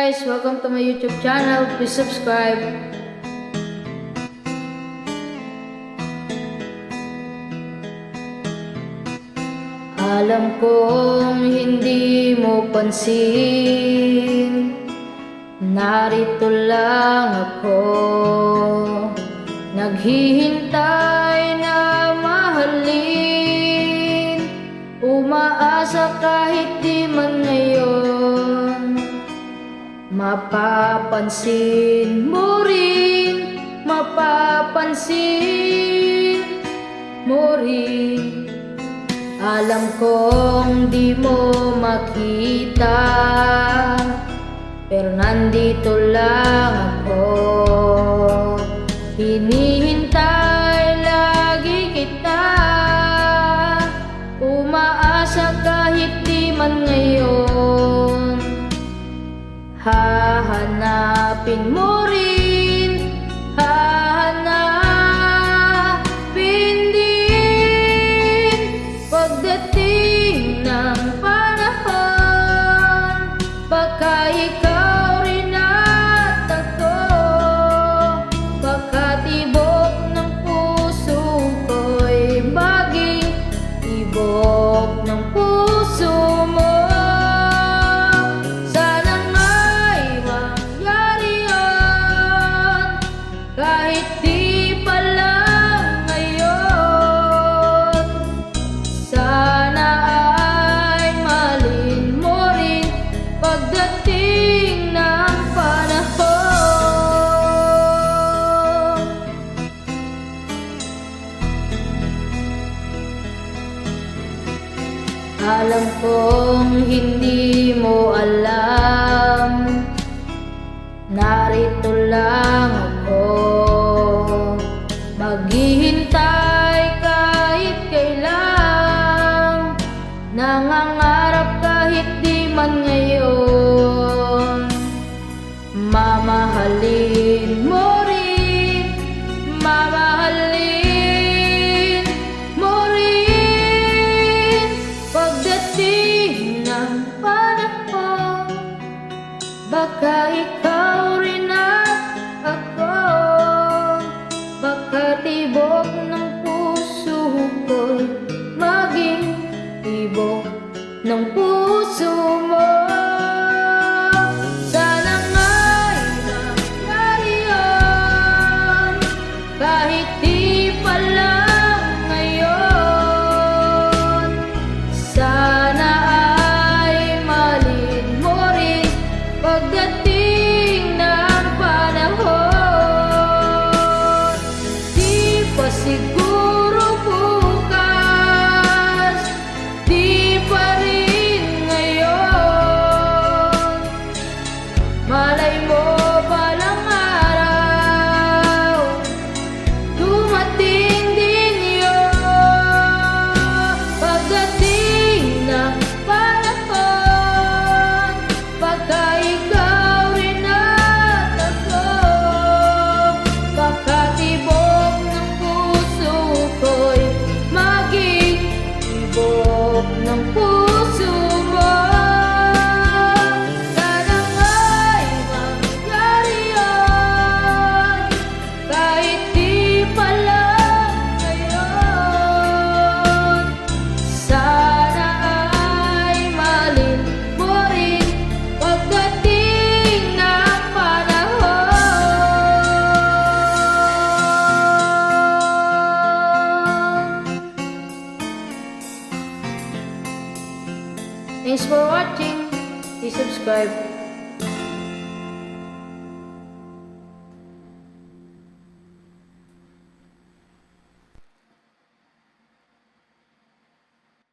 Guys, welcome to my YouTube channel. Please subscribe. Alam kong hindi mo pansin, narito lang ako, naghihintay na mahalin, umaasa kahit di man ngayon. Mapapansin mo rin, mapapansin mo rin. Alam kong di mo makita, pero nandito lang ako. Hinihintay lagi kita, umaasa kahit di man ngayon. Hahanapin mo rin, hahanapin din. Pagdating ng panahon, baka ikaw rin at ako, baka tibok ng puso ko'y maging tibok ng puso mo. Kahit di pa lang ngayon, sana ay mahalin mo rin pagdating ng panahon. Alam kong hindi mo alam, narito lang ako, maghihintay kahit kailan, nangangarap kahit di man ngayon. Mamahalin mo rin, mamahalin mo rin pagdating ng panahon, baka ikaw rin at ako, baka tibok ng puso ko'y maging tibok ng puso mo. Sana nga'y mangyari yun, kahit di pa lang ngayon. Sana ay mahalin mo rin pagdating ng panahon. Di pa siguro bukas, di pa rin ngayon. Malay mo balang araw, dumating din yun. Pagdating ng panahon, baka ikaw rin at ako, baka tibok ng puso ko'y maging tibok ng puso mo. Sana nga'y mangyari yun, kahit di pa lang ngayon. Sana ay mahalin mo rin pagdating ng panahon. Thanks for watching. Please subscribe.